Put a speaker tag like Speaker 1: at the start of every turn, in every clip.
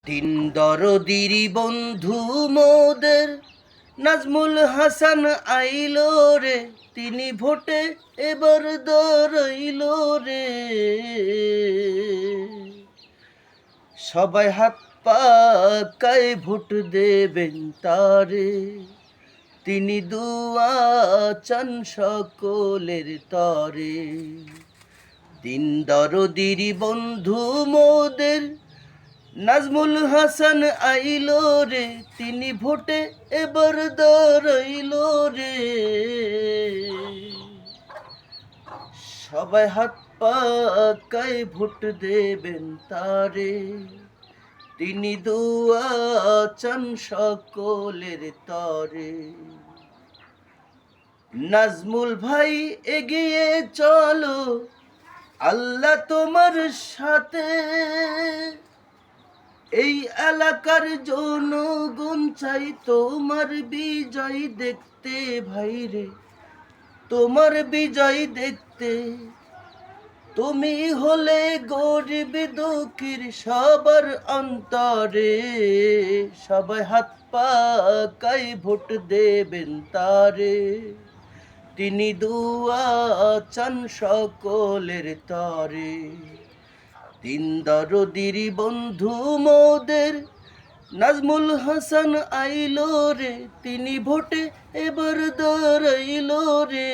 Speaker 1: তিন দরদির বন্ধু মোদের নাজমুল হাসান আইলো রে, তিনি ভোটে এবার দাঁড়াইল রে। সবাই হাত পাকায় ভোট দেবেন তারে, তিনি দুয়া চান সকলের তরে। তিন দরদির বন্ধু মোদের নাজমুল হাসান আইলো রে, তিনি ভোটে এবার দাঁড়াইল রে। সবাই হাত পাকায় ভোট দেবেন তারে, তিনি দুয়া চান সকলের তরে। নাজমুল ভাই এগিয়ে চলো, আল্লাহ তোমার সাথে। এই এলাকার জনগণ চাই তোমার বিজয় দেখতে ভাইরে, তোমার বিজয় দেখতে। তুমি হলে গরিব দুঃখীর সবার অন্তরে, সবাই হাত পাকায় ভোট দেবেন তারে, তিনি দুয়া চান সকলের তরে। তিন দরদির বন্ধু মোদের নাজমুল হাসান আইলো রে, তিনি ভোটে এবার দাঁড়াইল রে।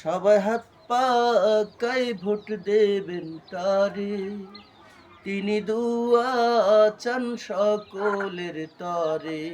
Speaker 1: সবাই হাত পাকায় ভোট দেবেন তারে, তিনি দুয়া চান সকলের তরে।